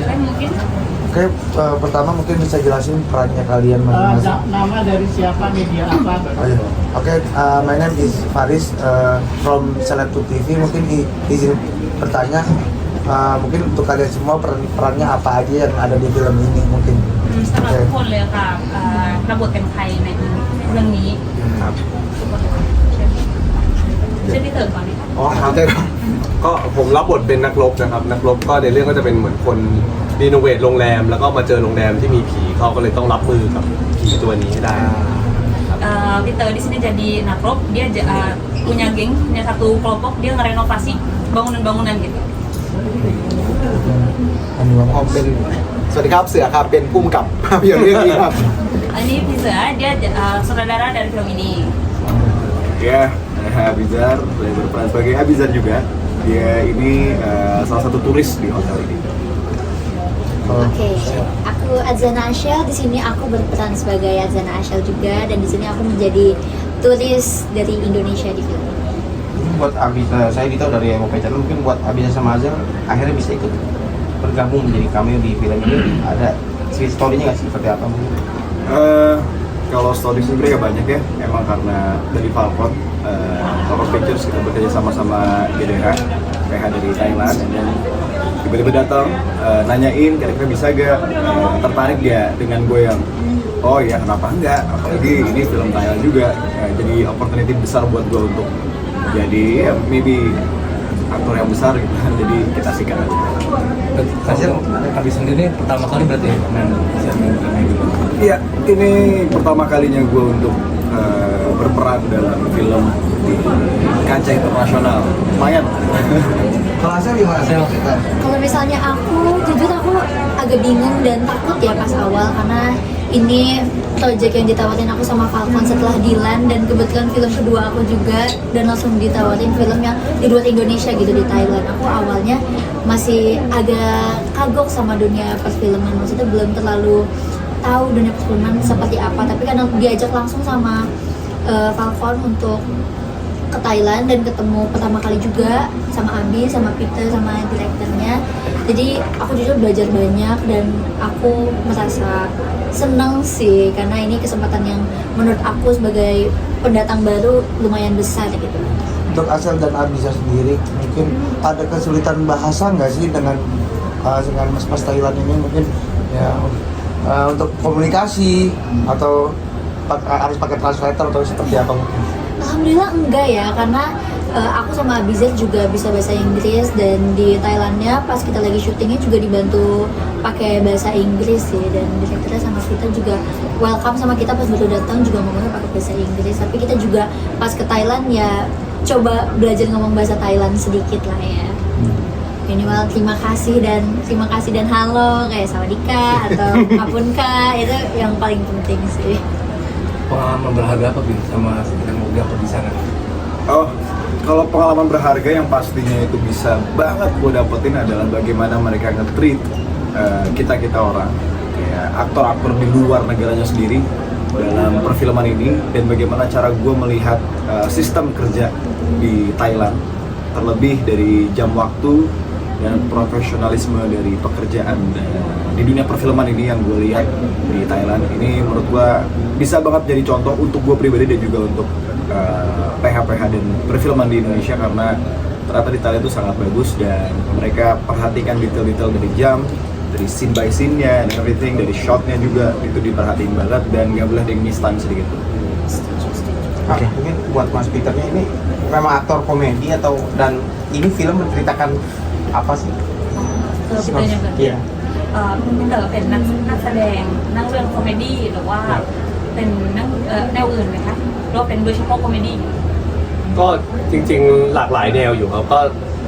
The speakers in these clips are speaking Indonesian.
mungkin. Oke, pertama mungkin bisa jelasin perannya kalian masing-masing. Nama dari siapa, media apa? Oke, my name is Faris from Seleb2 TV. Mungkin izin bertanya, mungkin untuk kalian semua perannya apa aja yang ada di film ini mungkin. สำหรับทุกคนเลยค่ะระบบเป็นใครในเรื่องนี้ ครับ เช่นที่เติร์ก่อน อ๋อครับก็ผมรับบทเป็นนักรบนะครับนักรบก็ในเรื่องก็จะเป็นเหมือนคนรีโนเวทโรงแรมแล้วก็มาเจอโรงแรมที่มีผีเขาก็เลยต้องรับมือกับผีตัวนี้ให้ได้ Peter di sini jadi nakrop, dia punya geng, punya satu kelompok, dia ngerenovasi bangunan-bangunan gitu. ผมเป็นสวัสดีครับเสือครับเป็นผู้กำกับภาพยนตร์เรื่องนี้ครับ Ini Fiza, dia sutradara dari film ini. Ya, Abizar, saya berperan sebagai Abizar juga. Dia ini salah satu turis di hotel ini. Oke, aku Adzana Ashel. Di sini aku berperan sebagai Adzana Ashel juga, dan di sini aku menjadi turis dari Indonesia di film. Buat Abisa, saya Dito dari MOP Channel, mungkin buat Abisa sama Azhar akhirnya bisa ikut bergabung menjadi cameo di film ini. Ada story-nya nggak sih, seperti apa mungkin? Kalau story sebenarnya banyak ya, emang karena dari Falcon, Falcon Pictures kita bekerja sama GDH, PH dari Thailand, dan tiba-tiba datang nanyain kira-kira bisa gak tertarik ya dengan gue yang oh ya kenapa enggak, apalagi ini film Thailand juga, jadi opportunity besar buat gue untuk jadi ya maybe aktor yang besar gitu, jadi kita sikat aja. Hasil habis sendiri pertama kali berarti main gitu. Iya, ini pertama kalinya gue untuk berperan dalam film di kancah internasional. Lumayan. Kalau Asel gimana? Kalau misalnya aku, jujur aku agak bingung dan takut ya pas awal, karena ini project yang ditawarin aku sama Falcon setelah Dilan, dan kebetulan film kedua aku juga, dan langsung ditawarin film yang di luar Indonesia gitu, di Thailand. Aku awalnya masih agak kagok sama dunia perfilman, maksudnya belum terlalu tahu dunia perfilman seperti apa, tapi kan aku diajak langsung sama Falcon untuk ke Thailand dan ketemu pertama kali juga sama Abi, sama Peter, sama direkturnya. Jadi aku jujur belajar banyak dan aku merasa senang sih, karena ini kesempatan yang menurut aku sebagai pendatang baru lumayan besar gitu. Untuk Asel dan Abisa sendiri, mungkin ada kesulitan bahasa nggak sih dengan mas Thailand ini mungkin ya untuk komunikasi atau harus pakai translator atau seperti apa mungkin? Alhamdulillah enggak ya, karena aku sama Abizar juga bisa bahasa Inggris, dan di Thailandnya pas kita lagi syutingnya juga dibantu pakai bahasa Inggris sih, dan direkturnya sama kita juga welcome sama kita pas baru datang juga ngomongnya pakai bahasa Inggris. Tapi kita juga pas ke Thailand ya coba belajar ngomong bahasa Thailand sedikit lah ya. Minimal terima kasih dan halo kayak sawadika atau apunka, itu yang paling penting sih. Pengalaman berharga apa Bin sama yang mau dapat di sana? Oh, kalau pengalaman berharga yang pastinya itu bisa banget gue dapetin adalah bagaimana mereka nge-treat kita orang, kayak aktor-aktor di luar negaranya sendiri dalam perfilman ini, dan bagaimana cara gue melihat sistem kerja di Thailand, terlebih dari jam waktu dan profesionalisme dari pekerjaan di dunia perfilman ini yang gue lihat di Thailand. Ini menurut gue bisa banget jadi contoh untuk gue pribadi dan juga untuk PH-PH dan perfilman di Indonesia, karena ternyata di Thailand itu sangat bagus dan mereka perhatikan detail-detail dari jam, dari scene by scene-nya dan everything, dari shot-nya juga itu diperhatiin banget dan nggak boleh ada yang miss time sedikit tuh. Oke, mungkin buat Mas Peternya ini memang aktor komedi atau, dan ini film menceritakan apa sih? Peternya kan? Iya. พี่เต๋อเป็นนักแสดงนั่งเรื่องคอมเมดี้หรือว่าเป็นนักแนวอื่นไหมคะหรือว่าเป็นโดยเฉพาะคอมเมดี้ ก็จริงๆหลากหลายแนวอยู่ครับก็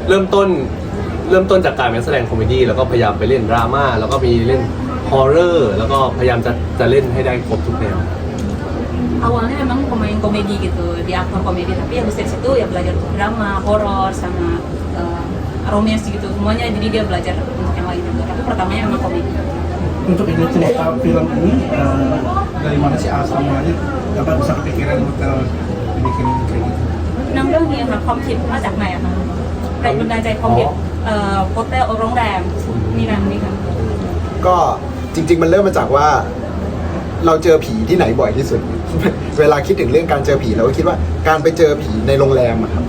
เริ่มต้นจากการเป็นแสดงคอมเมดี้แล้วก็พยายามไปเล่นดราม่าแล้วก็มีเล่นฮอร์เรอร์แล้วก็พยายามจะเล่นให้ได้ครบทุกแนว Awalnya memang pemain komedi gitu, di aktor komedi, tapi habis dari situ ya belajar drama, horor, sama romance gitu semuanya, jadi dia belajar untuk yang lain juga. Tapi pertamanya memang komedi. Untuk ini cerita film ini dari mana sih asal mulanya dapat bisa kepikiran hotel dibikin kayak gitu? หนังเรื่องนี้ค่ะความคิดมาจากไหนอะคะแรงบันดาลใจความคิดโฮเทลโรงแรมนี่ค่ะ ก็จริงๆมันเริ่มมาจากว่าเราเจอผีที่ไหนบ่อยที่สุด เวลาคิดถึงเรื่องการเจอผีเราก็คิดว่าการไปเจอผีในโรงแรมอะครับ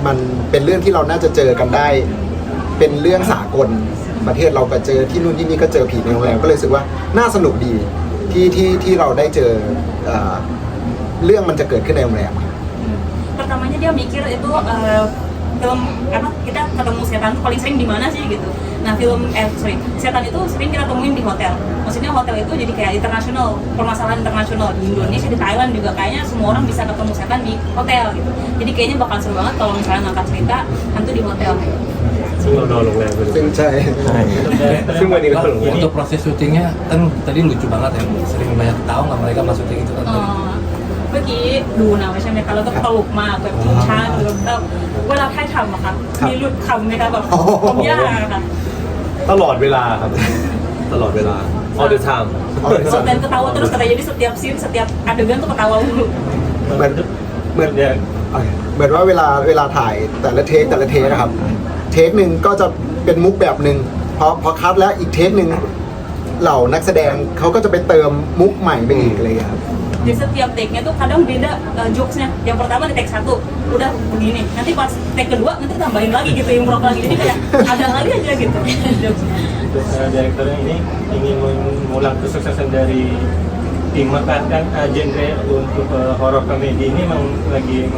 มันเป็นเรื่องที่เราน่าจะเจอกันได้ เป็นเรื่องสากลประเทศเราก็เจอที่นู่นที่นี่ก็เจอผีในโรงแรมก็เลยรู้สึกว่าน่าสนุกดีที่เราได้เจอเรื่องมันจะเกิดขึ้นในโรงแรม Pertamanya dia mikir itu film apa kita ketemu setan tuh paling sering di mana sih gitu. Nah setan itu sering kita temuin di hotel. Maksudnya hotel itu jadi kayak internasional, permasalahan internasional di Indonesia, di Thailand juga kayaknya semua orang bisa ketemu setan di hotel gitu. Jadi kayaknya bakal seru banget kalau misalnya ngangkat cerita hantu di hotel. ซึ่งเรานอนโรงแรมไป ซึ่งใช่ ซึ่งวันนี้ก็โรงแรม Untuk proses syutingnya kan tadi lucu banget ya, sering banyak ketawa nggak mereka pas syuting itu kan. เมื่อกี้ดูนะใช่ไหมคะแล้วก็ตลกมากแบบชิงช้าแล้วเวลาถ่ายทำอะค่ะมีหลุดคำไหมคะแบบคำยากอะค่ะ ตลอดเวลาครับ ตลอดเวลา all the time dan ketawa terus katanya jadi setiap scene setiap adegan tuh ketawa mulu เหมือนว่าเวลาถ่ายแต่ละเทคนะครับเทคหนึ่งก็จะเป็นมุกแบบหนึ่งพอคัดแล้วอีกเทคหนึ่งเหล่านักแสดงเขาก็จะไปเติมมุกใหม่ไปอีกอะไรอย่างเงี้ยครับ di setiap take-nya tuh kadang beda jokes-nya yang pertama di take 1 udah begini nanti pas take kedua nanti tambahin lagi gitu improv lagi jadi kayak ada lagi aja gitu jokes-nya direkturnya ini ingin mengulang kesuksesan dari Tima kan genre untuk horror komedi ini memang masih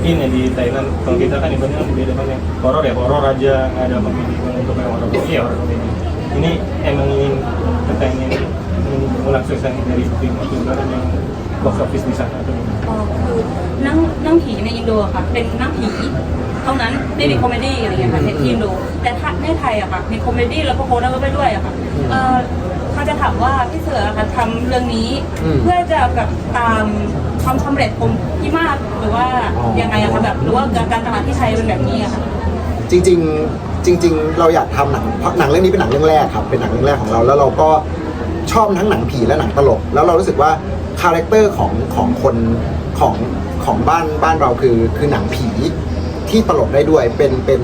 in ya di Thailand. Kalau kita kan ibaratnya beda banget. Horror ya horror aja, nggak ada komedi untuk yang horror komedi ya horror komedi. Ini emang kita ingin mengulang kesuksesan dari Tima juga yang box office di sana tuh. คือนั่งผีในอินโดอะค่ะเป็นนั่งผีเท่านั้นไม่มีคอมเมดี้อะไรอย่างเงี้ยค่ะในอินโดแต่ถ้าในไทยอะค่ะมีคอมเมดี้แล้วก็โฮอร์เรอร์ไปด้วยอะค่ะเขาจะถามว่าพี่เสือค่ะทำเรื่องนี้เพื่อจะแบบตามความสำเร็จของพี่มากหรือว่ายังไงอะคะแบบหรือว่าการตลาดที่ไทยเป็นแบบนี้อะค่ะ จริงเราอยากทำหนังเรื่องนี้เป็นหนังเรื่องแรกครับเป็นหนังเรื่องแรกของเราแล้วเราก็ชอบทั้งหนังผีและหนังตลกแล้วเรารู้สึกว่าคาแรคเตอร์ของคนของบ้านเราคือหนังผีที่ตลกได้ด้วยเป็น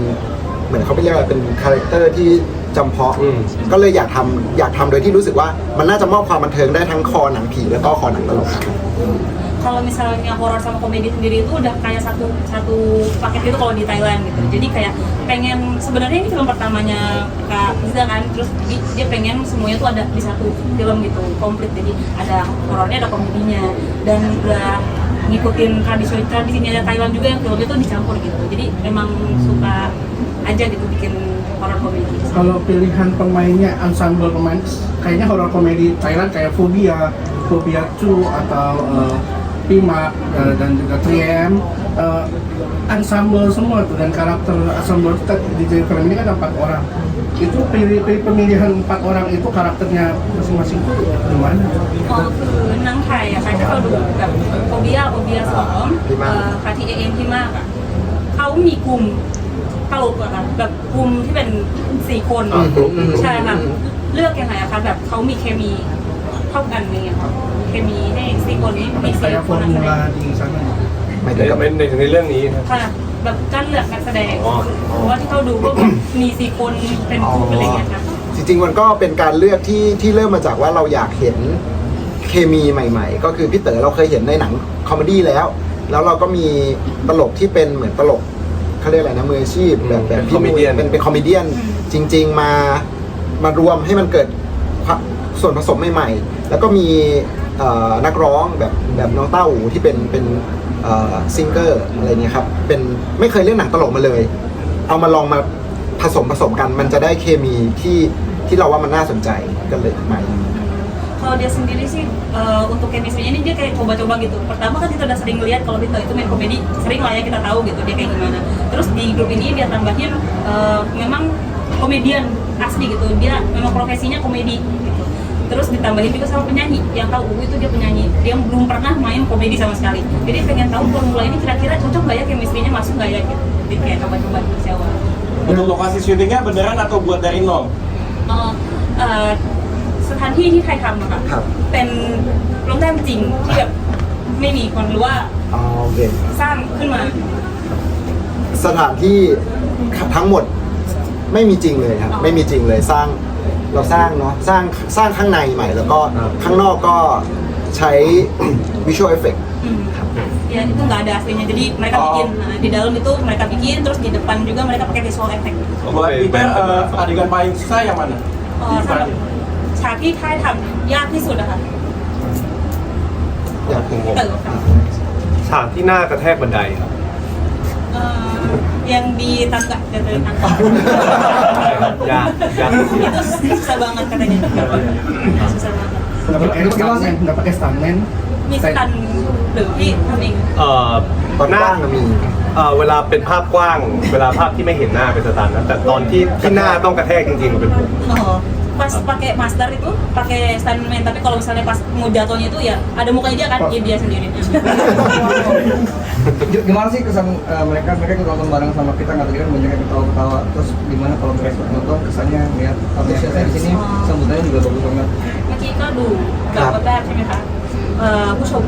เหมือนเขาเรียกว่าเป็นคาแรคเตอร์ที่จำเพาะก็เลยอยากทำโดยที่รู้สึกว่ามันน่าจะมอบความบันเทิงได้ทั้งคอหนังผีแล้วก็คอหนังตลกครับ Kalau misalnya horor sama komedi sendiri itu udah kayak satu paket itu kalau di Thailand gitu. Jadi kayak pengen sebenarnya ini film pertamanya Kak Iza kan, terus dia pengen semuanya tuh ada di satu film gitu, komplit. Jadi ada horornya, ada komedinya, dan udah ngikutin tradisinya Thailand juga yang filmnya tuh dicampur gitu. Jadi memang suka aja gitu bikin horor komedi. Kalau pilihan pemainnya ensemble pemain kayaknya horor komedi Thailand kayak Phobia 2 atau Pima dan juga 3M ensemble semua tuh dan karakter ensemble di film ini kan ada 4 orang itu pemilihan 4 orang itu karakternya masing-masing tuh gimana? คือหนังไทยอะค่ะที่เราดูแบบโฟเบีย2ค่ะที่ AM ที่มากอะเขามีกลุ่มตลกอะค่ะแบบกลุ่มที่เป็น4 คนใช่ค่ะเลือกยังไงอะคะแบบเขามีเคมีเท่ากันเนี่ยค่ะเคมีให้4 คนนี้มี4 คนนักแสดง di sana ไม่ถึงในเรื่องนี้ครับ ค่ะแบบการเลือกนักแสดงเพราะว่าที่เขาดูก็มี4 คนเป็นคู่เป็นอะไรเงี้ยค่ะ จริงๆมันก็เป็นการเลือกที่เริ่มมาจากว่าเราอยากเห็นเคมีใหม่ๆก็คือพี่เต๋อเราเคยเห็นในหนังคอมเมดี้แล้วเราก็มีตลกที่เป็นเหมือนตลกเขาเรียกอะไรนะมืออาชีพแบบพี่นุ้ยเป็นคอมเมเดี้จริงๆมารวมให้มันเกิดส่วนผสมใหม่ๆแล้วก็มีนักร้องแบบน้องเต้าหูที่เป็นซิงเกอร์อะไรเงี้ยครับเป็นไม่เคยเล่นหนังตลกมาเลยเอามาลองมาผสมกันมันจะได้เคมีที่เราว่ามันน่าสนใจกันเลยใหม่ Kalau dia sendiri sih untuk chemistry-nya ini dia kayak coba-coba gitu. Pertama kan kita udah sering lihat kalau Vito itu main komedi, sering lah ya kita tahu gitu dia kayak gimana. Terus di grup ini dia tambahin memang komedian asli gitu. Dia memang profesinya komedi gitu. Terus ditambahin juga sama penyanyi yang tahu itu dia penyanyi. Dia belum pernah main komedi sama sekali. Jadi pengen tahu formula ini kira-kira cocok nggak ya chemistry-nya masuk nggak ya gitu. Jadi kayak coba-coba di awal. Untuk lokasi syutingnya beneran atau buat dari nol? สถานที่ที่ไทยทำอะค่ะเป็นโรงแรมจริงที่แบบไม่มีคนหรือว่าสร้างขึ้นมาสถานที่ทั้งหมดไม่มีจริงเลยครับไม่มีจริงเลยสร้าง เราสร้างเนาะสร้างข้างในใหม่แล้วก็ข้างนอกก็ใช้ visual effect Ya itu nggak ada aslinya, jadi mereka bikin di dalam itu mereka bikin, terus di depan juga mereka pakai visual effect. Buat Peter, adegan paling susah yang mana? ฉากที่ค่ายทำยากที่สุดอะค่ะ อยาก พี่เต๋อค่ะ ฉากที่หน้ากระแทกบันไดครับ yang di tangga dari tangga. ยาก Itu susah banget katanya. Susah banget. Nggak pakai stuntman. มีสตันหรือพี่ทำเอง ตอนกว้างมี เวลาเป็นภาพกว้าง เวลาภาพที่ไม่เห็นหน้าเป็นสตันนะแต่ตอนที่หน้าต้องกระแทกจริงๆมันเป็นผม Pas pakai master itu pakai stuntman, tapi kalau misalnya pas mau jatuhnya itu ya ada mukanya dia kan, ya dia sendiri. Gimana sih kesan mereka ikut nonton bareng sama kita, nggak tadi kan banyak yang ketawa-ketawa, terus gimana kalau mereka nonton kesannya lihat apresiasinya di sini sambutannya juga bagus banget. เมื่อกี้ก็ดูแบบแรกใช่ไหมคะผู้ชม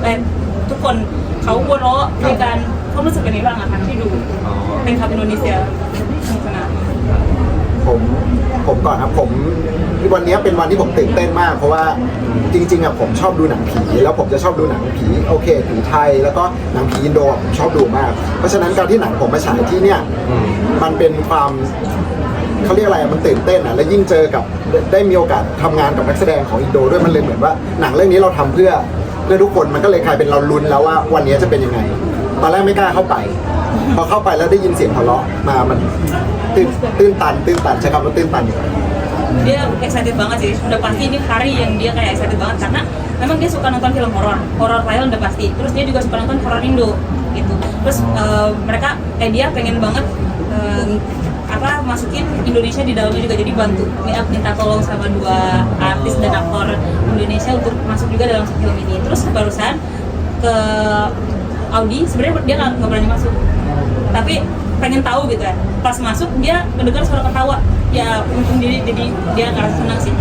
ทุกคนเขาหัวเราะมีการความรู้สึกเป็นยังไงบ้างอะคะที่ดูเป็นคลับอินโดนีเซียสนุกสนาน ผมก่อนครับผมวันนี้เป็นวันที่ผมตื่นเต้นมากเพราะว่าจริงๆอ่ะผมชอบดูหนังผีแล้วผมจะชอบดูหนังผีโอเคผีไทยแล้วก็หนังผีอินโดผมชอบดูมากเพราะฉะนั้นการที่หนังผมมาฉายที่เนี่ยมันเป็นความเขาเรียกอะไรมันตื่นเต้นอ่ะและยิ่งเจอกับได้มีโอกาสทำงานกับนักแสดงของอินโดด้วยมันเลยเหมือนว่าหนังเรื่องนี้เราทำเพื่อทุกคนมันก็เลยกลายเป็นเราลุ้นแล้วว่าวันนี้จะเป็นยังไงตอนแรกไม่กล้าเข้าไปพอเข้าไปแล้วได้ยินเสียงหัวเราะมามันตื้นตันใช้คำว่าตื้นตันอยู่ Dia excited banget sih, udah pasti ini hari yang dia kayak excited banget karena memang dia suka nonton film horor Thailand udah pasti. Terus dia juga suka nonton horor Indo gitu. Terus mereka dia pengen banget masukin Indonesia di dalamnya juga, jadi bantu minta tolong sama 2 artis dan aktor Indonesia untuk masuk juga dalam film ini. Terus barusan ke Audi sebenarnya dia nggak berani masuk, tapi pengen tahu gitu ya. Pas masuk dia mendengar suara ketawa, ya untung jadi dia ngerasa senang sih.